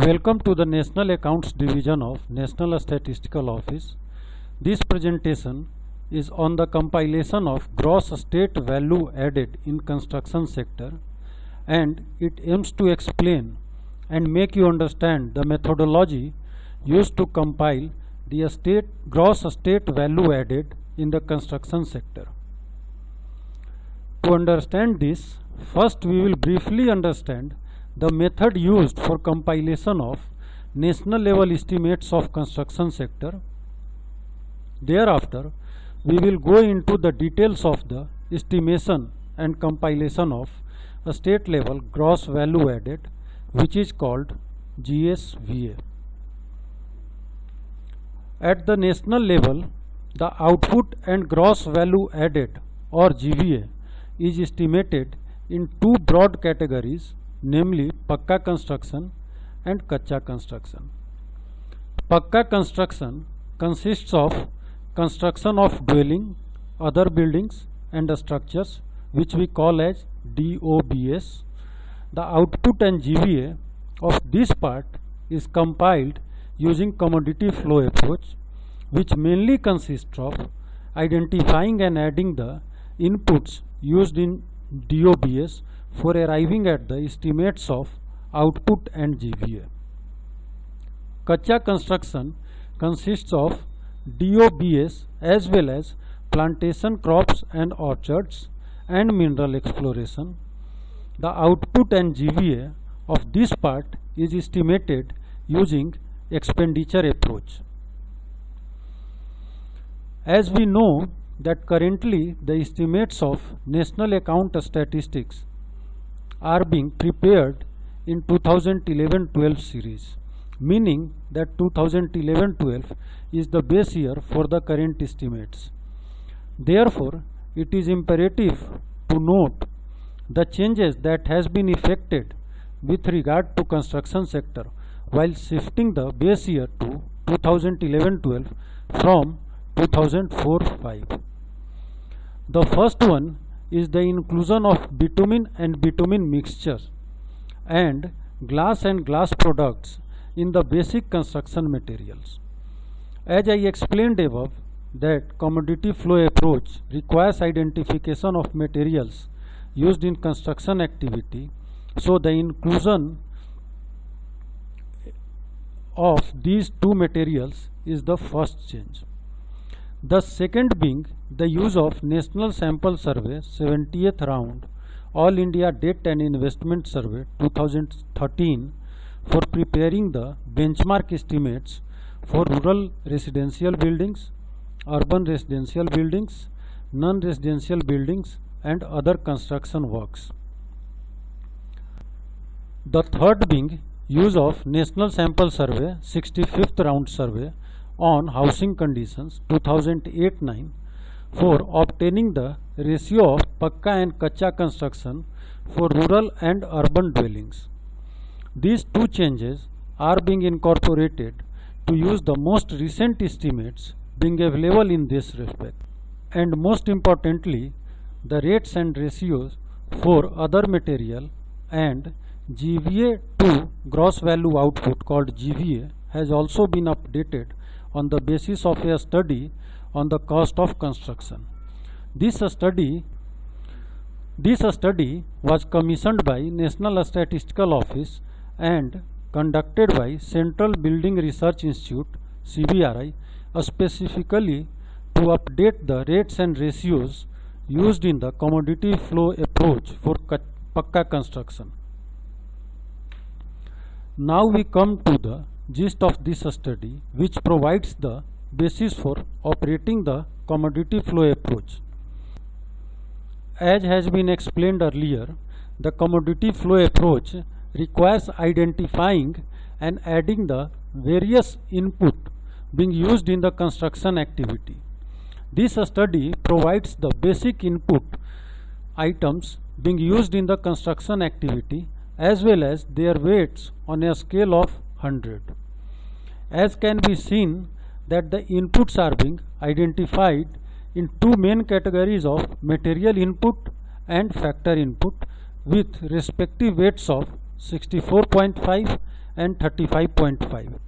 Welcome to the National Accounts Division of National Statistical Office. This presentation is on the compilation of gross state value added in construction sector, and it aims to explain and make you understand the methodology used to compile the gross state value added in the construction sector. To understand this, first we will briefly understand the method used for compilation of national level estimates of construction sector. Thereafter, we will go into the details of the estimation and compilation of a state level gross value added, which is called GSVA. At the national level, the output and gross value added or GVA is estimated in two broad categories, namely Pakka construction and Kacha construction. Pakka construction consists of construction of dwelling, other buildings and structures, which we call as DOBS. The output and GVA of this part is compiled using commodity flow approach, which mainly consists of identifying and adding the inputs used in DOBS for arriving at the estimates of output and GVA. Kacha construction consists of DOBS as well as plantation crops and orchards and mineral exploration. The output and GVA of this part is estimated using expenditure approach. As we know that currently the estimates of National Account Statistics are being prepared in 2011-12 series, meaning that 2011-12 is the base year for the current estimates. Therefore, it is imperative to note the changes that has been effected with regard to construction sector while shifting the base year to 2011-12 from 2004-5. The first one is the inclusion of bitumen and bitumen mixtures and glass products in the basic construction materials. As I explained above, that commodity flow approach requires identification of materials used in construction activity, so the inclusion of these two materials is the first change. The second being the use of National Sample Survey 70th round All India Debt and Investment Survey 2013 for preparing the benchmark estimates for rural residential buildings, urban residential buildings, non-residential buildings and other construction works. The third being use of National Sample Survey 65th round survey on housing conditions 2008-9 for obtaining the ratio of Pakka and Kacha construction for rural and urban dwellings. These two changes are being incorporated to use the most recent estimates being available in this respect. And most importantly, the rates and ratios for other material and GVA to gross value output called GVA has also been updated on the basis of a study on the cost of construction. This study was commissioned by National Statistical Office and conducted by Central Building Research Institute CBRI specifically to update the rates and ratios used in the commodity flow approach for Pakka construction. Now we come to the gist of this study, which provides the basis for operating the commodity flow approach. As has been explained earlier, the commodity flow approach requires identifying and adding the various input being used in the construction activity. This study provides the basic input items being used in the construction activity as well as their weights on a scale of 100. As can be seen that the inputs are being identified in two main categories of material input and factor input with respective weights of 64.5 and 35.5.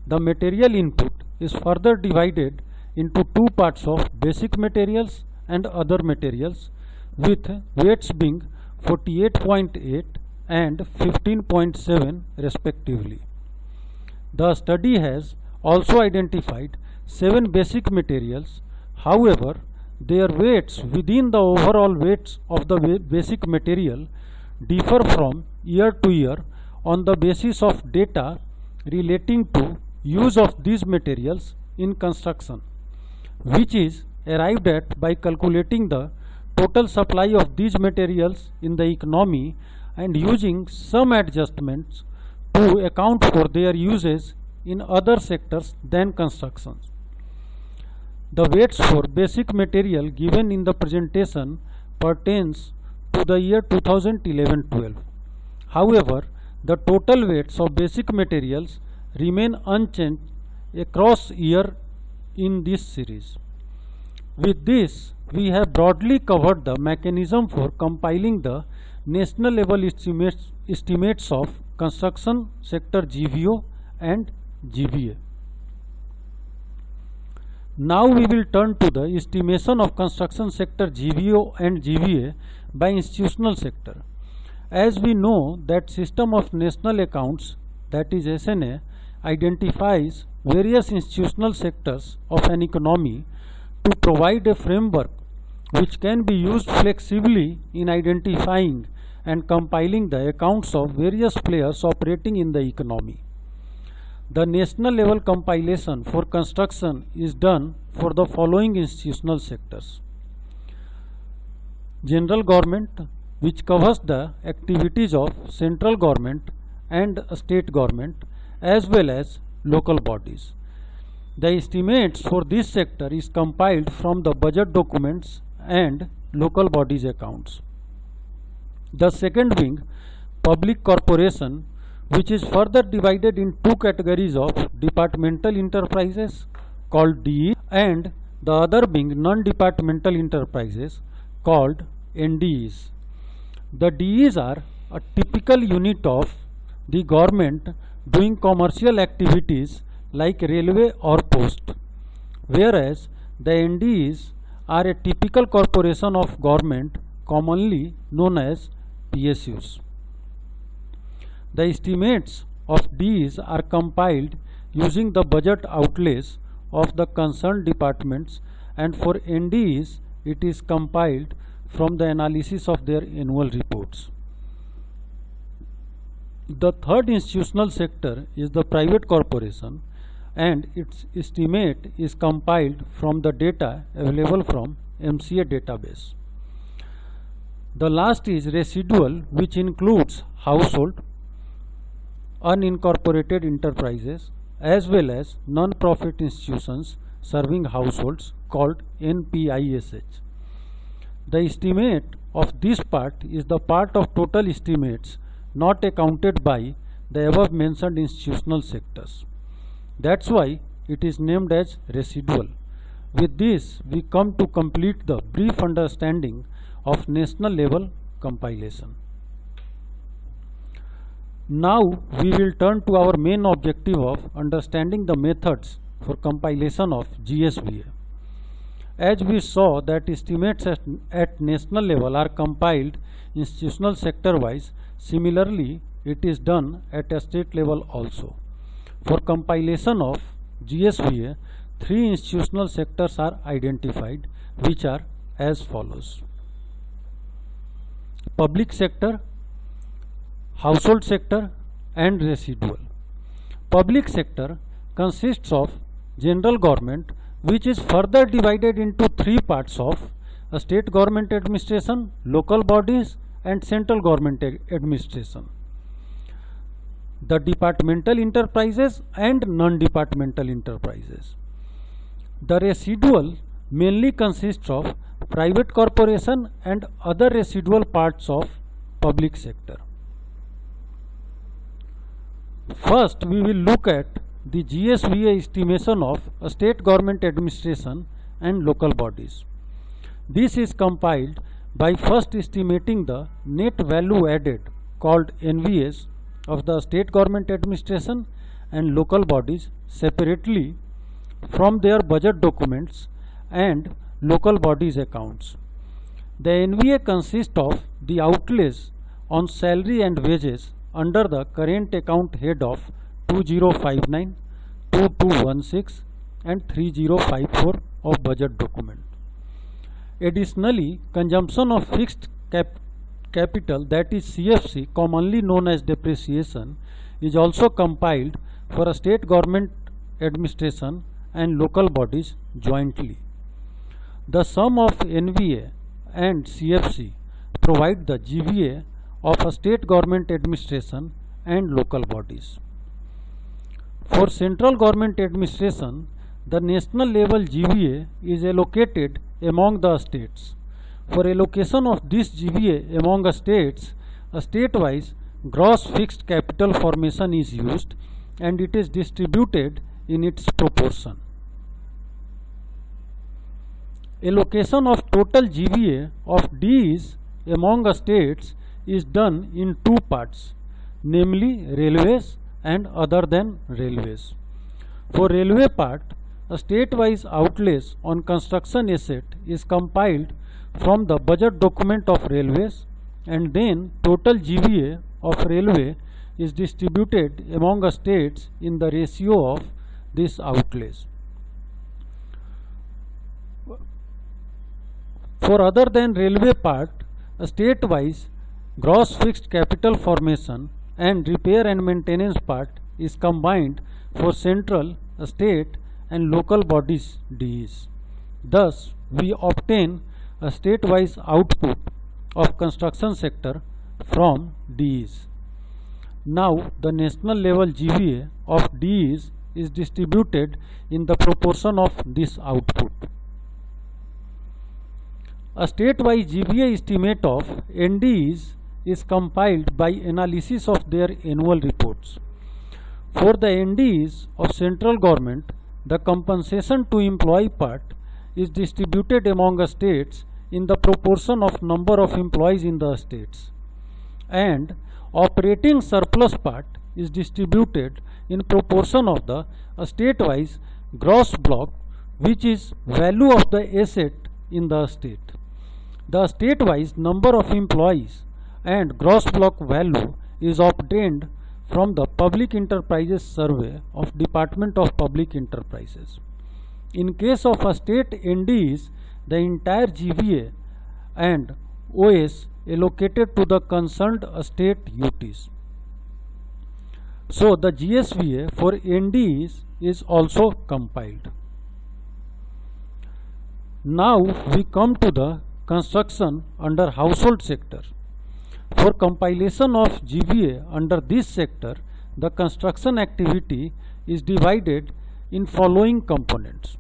The material input is further divided into two parts of basic materials and other materials, with weights being 48.8 and 15.7 respectively. The study has also identified 7 basic materials. However, their weights within the overall weights of the basic material differ from year to year on the basis of data relating to use of these materials in construction, which is arrived at by calculating the total supply of these materials in the economy and using some adjustments to account for their uses in other sectors than construction. The weights for basic material given in the presentation pertains to the year 2011-12. However, the total weights of basic materials remain unchanged across year in this series. With this, we have broadly covered the mechanism for compiling the national level estimates of construction sector GVO and GVA. Now we will turn to the estimation of construction sector GVO and GVA by institutional sector. As we know that system of national accounts, that is SNA, identifies various institutional sectors of an economy to provide a framework which can be used flexibly in identifying and compiling the accounts of various players operating in the economy. The national level compilation for construction is done for the following institutional sectors: general government, which covers the activities of central government and state government as well as local bodies. The estimates for this sector is compiled from the budget documents and local bodies accounts. The second wing, public corporation, which is further divided in two categories of departmental enterprises called DE and the other being non-departmental enterprises called NDEs. The DEs are a typical unit of the government doing commercial activities like railway or post, whereas the NDEs are a typical corporation of government commonly known as PSUs. The estimates of DEs are compiled using the budget outlays of the concerned departments, and for NDEs it is compiled from the analysis of their annual reports. The third institutional sector is the private corporation, and its estimate is compiled from the data available from MCA database. The last is residual, which includes household, unincorporated enterprises as well as non-profit institutions serving households called NPISH. The estimate of this part is the part of total estimates not accounted by the above mentioned institutional sectors. That's why it is named as residual. With this, we come to complete the brief understanding of national level compilation. Now we will turn to our main objective of understanding the methods for compilation of GSVA. As we saw that estimates at national level are compiled institutional sector wise, similarly it is done at a state level also. For compilation of GSVA, three institutional sectors are identified, which are as follows: public sector, household sector and residual. Public sector consists of general government, which is further divided into three parts of a state government administration, local bodies and central government administration, the departmental enterprises and non-departmental enterprises. The residual mainly consists of private corporation and other residual parts of public sector. First, we will look at the GSVA estimation of a state government administration and local bodies. This is compiled by first estimating the net value added called NVS of the state government administration and local bodies separately from their budget documents and local bodies accounts. The NVA consists of the outlays on salary and wages under the current account head of 2059, 2216 and 3054 of budget document. Additionally, consumption of fixed capital, that is CFC, commonly known as depreciation, is also compiled for a state government administration and local bodies jointly. The sum of NVA and CFC provide the GVA of a state government administration and local bodies. For central government administration, the national level GVA is allocated among the states. For allocation of this GVA among the states, a state-wise gross fixed capital formation is used and it is distributed in its proportion. Allocation of total GVA of Ds among the states is done in two parts, namely railways and other than railways. For railway part, a state-wise outlays on construction asset is compiled from the budget document of railways, and then total GVA of railway is distributed among the states in the ratio of these outlays. For other than railway part, a state-wise gross fixed capital formation and repair and maintenance part is combined for central, state and local bodies Ds. Thus, we obtain a state-wise output of construction sector from Ds. Now, the national level GVA of Ds is distributed in the proportion of this output. A state-wise GVA estimate of NDs is compiled by analysis of their annual reports. For the NDs of central government, the compensation to employee part is distributed among the states in the proportion of number of employees in the states, and operating surplus part is distributed in proportion of the state-wise gross block, which is value of the asset in the state. The state-wise number of employees and gross block value is obtained from the Public Enterprises Survey of Department of Public Enterprises. In case of a state NDs, the entire GVA and OS allocated to the concerned state UTs. So the GSVA for NDs is also compiled. Now we come to the construction under household sector. For compilation of GVA under this sector, the construction activity is divided in following components: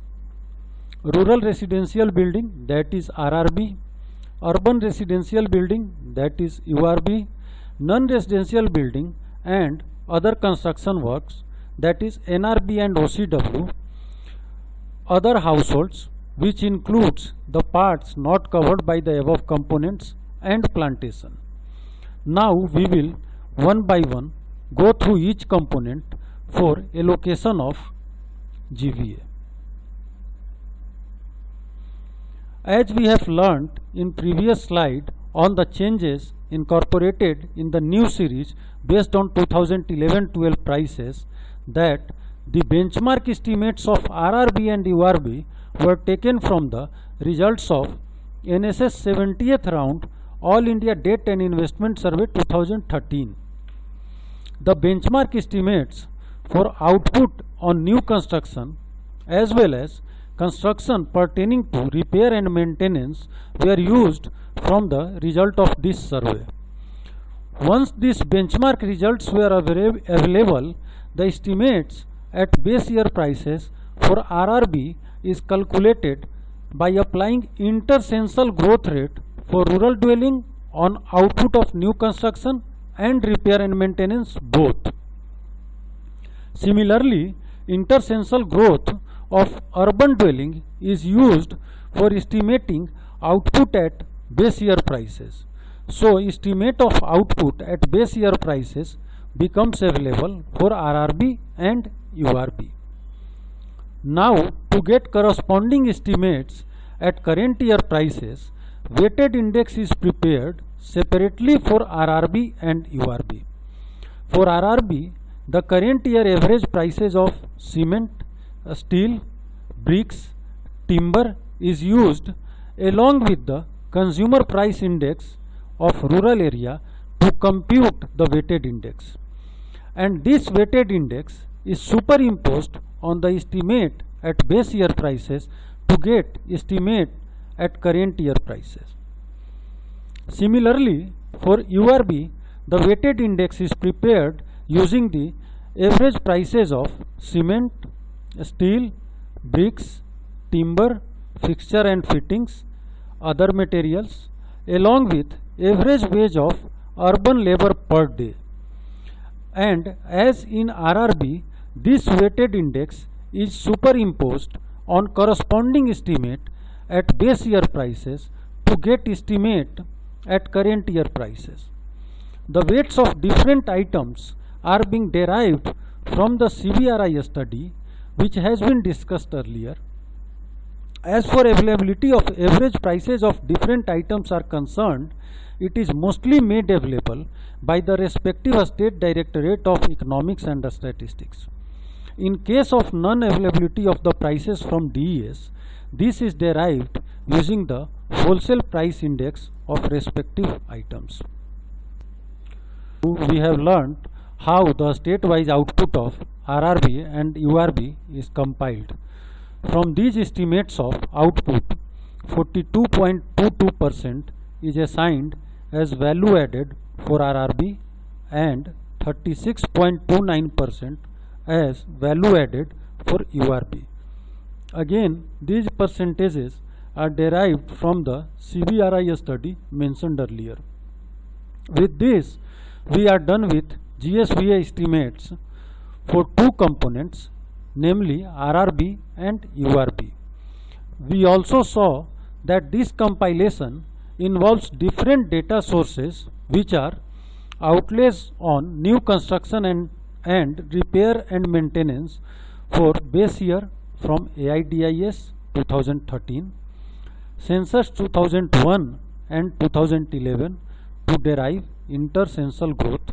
rural residential building, that is RRB, urban residential building, that is URB, non-residential building and other construction works, that is NRB and OCW, other households, which includes the parts not covered by the above components, and plantation. Now we will one by one go through each component for allocation of GVA. As we have learnt in previous slide on the changes incorporated in the new series based on 2011-12 prices, that the benchmark estimates of RRB and URB were taken from the results of NSS 70th round All India Debt and Investment Survey 2013. The benchmark estimates for output on new construction as well as construction pertaining to repair and maintenance were used from the result of this survey. Once these benchmark results were available, the estimates at base year prices for RRB is calculated by applying inter-census growth rate for rural dwelling on output of new construction and repair and maintenance both. Similarly, inter-census growth of urban dwelling is used for estimating output at base year prices. So, estimate of output at base year prices becomes available for RRB and URB. Now, to get corresponding estimates at current year prices, weighted index is prepared separately for RRB and URB. For RRB, the current year average prices of cement, steel, bricks, timber is used along with the consumer price index of rural area to compute the weighted index. And this weighted index is superimposed on the estimate at base year prices to get estimate at current year prices. Similarly, for URB, the weighted index is prepared using the average prices of cement, steel, bricks, timber, fixture and fittings, other materials, along with average wage of urban labor per day. And as in RRB, this weighted index is superimposed on corresponding estimate at base year prices to get estimate at current year prices. The weights of different items are being derived from the CBRI study, which has been discussed earlier. As for availability of average prices of different items are concerned, it is mostly made available by the respective State Directorate of Economics and Statistics. In case of non-availability of the prices from DES, this is derived using the wholesale price index of respective items. We have learnt how the state-wise output of RRB and URB is compiled. From these estimates of output, 42.22% is assigned as value added for RRB and 36.29% as value added for URB. Again, these percentages are derived from the CBRI study mentioned earlier. With this, we are done with GSVA estimates for two components, namely RRB and URB. We also saw that this compilation involves different data sources, which are outlays on new construction and repair and maintenance for base year from AIDS 2013, census 2001 and 2011 to derive intercensal growth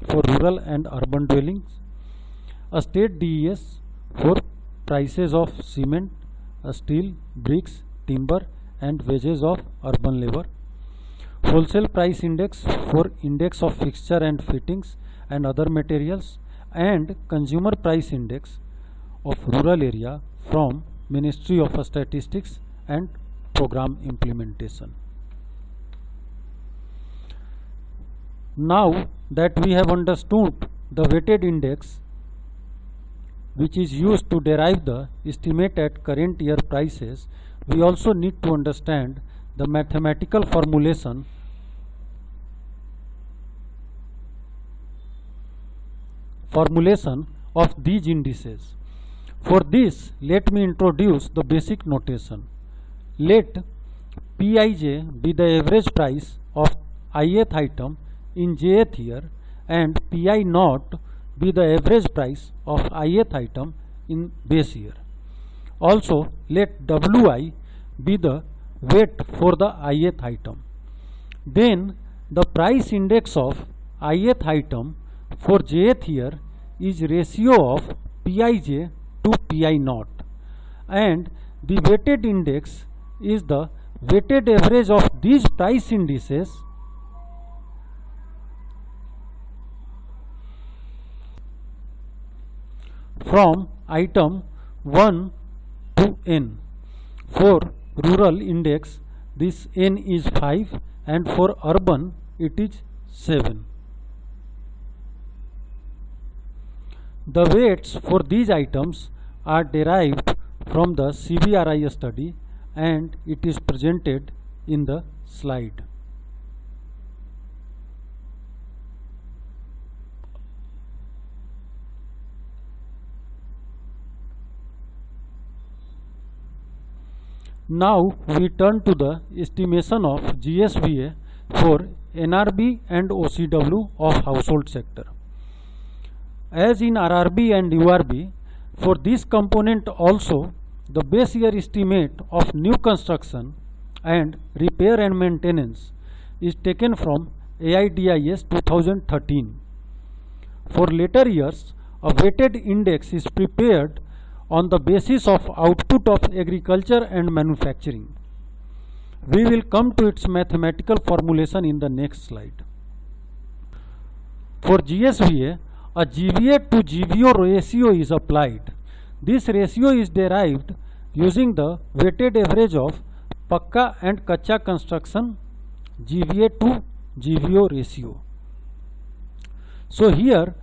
for rural and urban dwellings, a state DES for prices of cement, steel, bricks, timber and wages of urban labor, wholesale price index for index of fixture and fittings and other materials, and consumer price index of rural area from Ministry of Statistics and Program Implementation. Now that we have understood the weighted index, which is used to derive the estimate at current year prices, we also need to understand the mathematical formulation of these indices. For this, let me introduce the basic notation. Let Pij be the average price of ith item in jth year and Pi naught be the average price of ith item in base year. Also, let Wi be the weight for the ith item. Then the price index of ith item for jth year is ratio of Pij to Pi naught, and the weighted index is the weighted average of these price indices from item 1 to n. For rural index, this n is 5, and for urban it is 7. The weights for these items are derived from the CBRI study, and it is presented in the slide. Now we turn to the estimation of GSVA for NRB and OCW of household sector. As in RRB and URB, for this component also, the base year estimate of new construction and repair and maintenance is taken from AIDS 2013. For later years, a weighted index is prepared on the basis of output of agriculture and manufacturing. We will come to its mathematical formulation in the next slide. For GSVA, a GVA to GVO ratio is applied. This ratio is derived using the weighted average of Pakka and Kacha construction GVA to GVO ratio. So here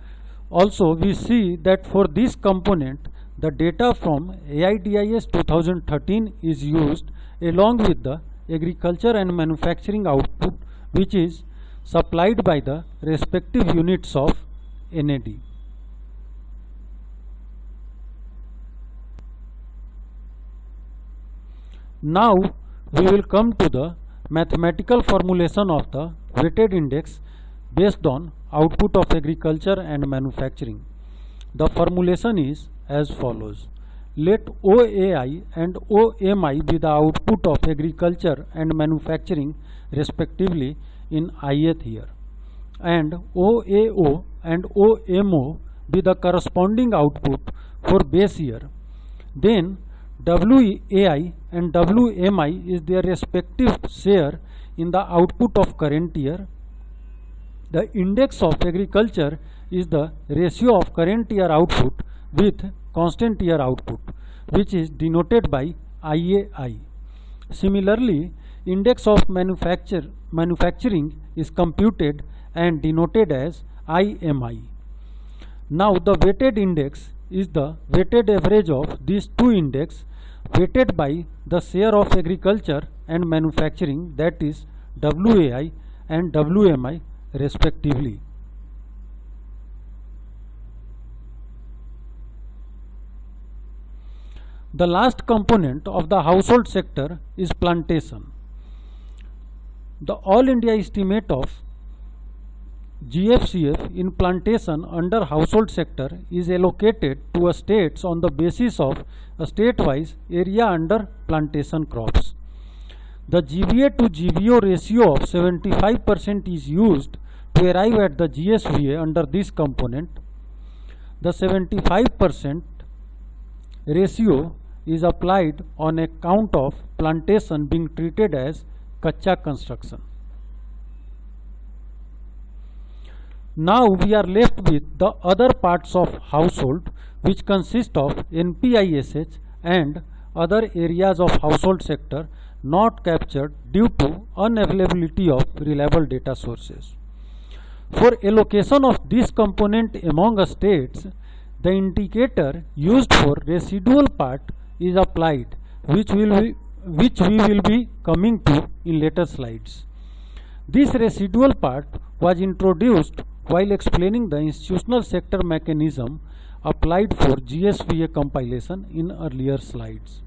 also we see that for this component the data from AIDS 2013 is used along with the agriculture and manufacturing output, which is supplied by the respective units of NAD. Now we will come to the mathematical formulation of the weighted index based on output of agriculture and manufacturing. The formulation is as follows. Let OAI and OMI be the output of agriculture and manufacturing respectively in ith year, and OAO and OMO be the corresponding output for base year. Then WAI and WMI is their respective share in the output of current year. The index of agriculture is the ratio of current year output with constant year output, which is denoted by IAI. Similarly, index of manufacturing is computed and denoted as IMI. Now the weighted index is the weighted average of these two index weighted by the share of agriculture and manufacturing, that is WAI and WMI respectively. The last component of the household sector is plantation. The All India estimate of GFCF in plantation under household sector is allocated to states on the basis of a state-wise area under plantation crops. The GVA to GVO ratio of 75% is used to arrive at the GSVA under this component. The 75% ratio is applied on account of plantation being treated as Kacha construction. Now we are left with the other parts of household, which consist of NPISH and other areas of household sector not captured due to unavailability of reliable data sources. For allocation of this component among states, the indicator used for residual part is applied, which we will be coming to in later slides. This residual part was introduced while explaining the institutional sector mechanism applied for GSVA compilation in earlier slides.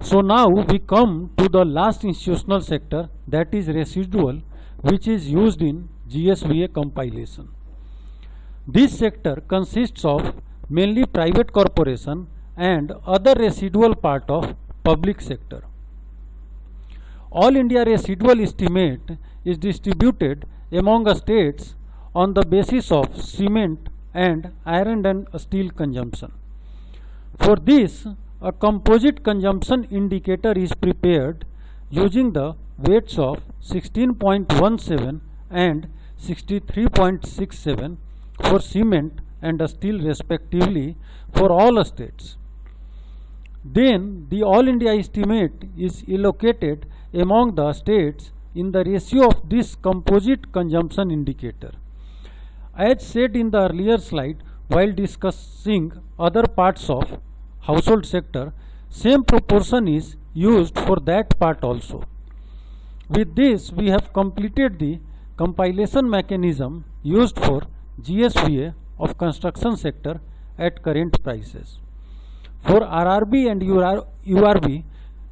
So now we come to the last institutional sector, that is residual, which is used in GSVA compilation. This sector consists of mainly private corporation and other residual part of public sector. All India residual estimate is distributed among states on the basis of cement and iron and steel consumption. For this, a composite consumption indicator is prepared using the weights of 16.17 and 63.67 for cement and steel respectively for all states. Then the All India estimate is allocated among the states in the ratio of this composite consumption indicator. As said in the earlier slide, while discussing other parts of household sector, same proportion is used for that part also. With this, we have completed the compilation mechanism used for GSVA of construction sector at current prices. For RRB and URB,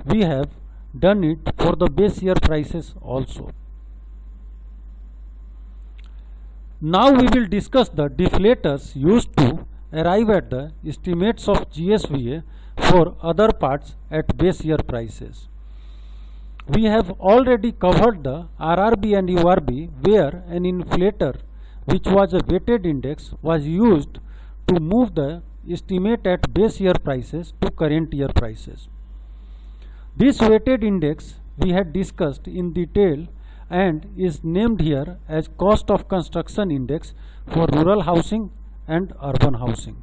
we have done it for the base year prices also. Now we will discuss the deflators used to arrive at the estimates of GSVA for other parts at base year prices. We have already covered the RRB and URB, where an inflator, which was a weighted index, was used to move the estimate at base year prices to current year prices. This weighted index we had discussed in detail and is named here as cost of construction index for rural housing and urban housing.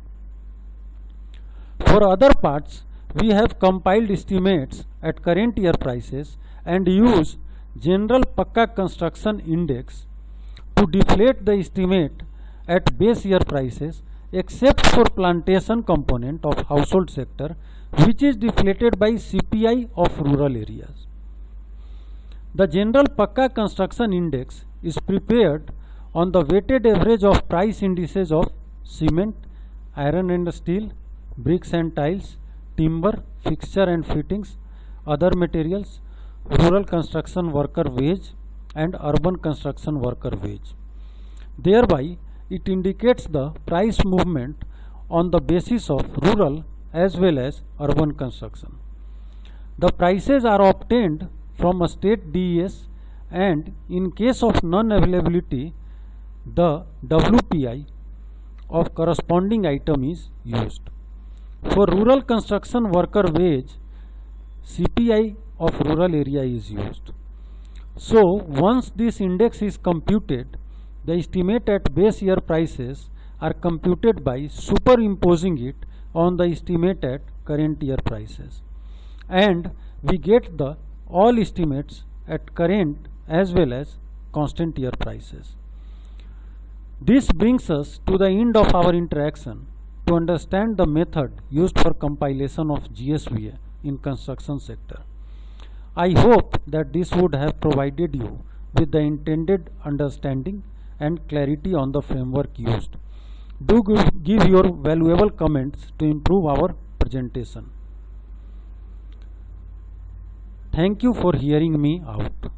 For other parts, we have compiled estimates at current year prices and use general Pakka construction index to deflate the estimate at base year prices, except for plantation component of household sector, which is deflated by CPI of rural areas. The general Pakka construction index is prepared on the weighted average of price indices of cement, iron and steel, bricks and tiles, timber, fixture and fittings, other materials, rural construction worker wage and urban construction worker wage. Thereby, it indicates the price movement on the basis of rural as well as urban construction. The prices are obtained from a state DES, and in case of non-availability, the WPI of corresponding item is used. For rural construction worker wage, CPI of rural area is used. So once this index is computed, the estimate at base year prices are computed by superimposing it on the estimate at current year prices, and we get the all estimates at current as well as constant year prices. This brings us to the end of our interaction to understand the method used for compilation of GSVA in construction sector. I hope that this would have provided you with the intended understanding and clarity on the framework used. Do give your valuable comments to improve our presentation. Thank you for hearing me out.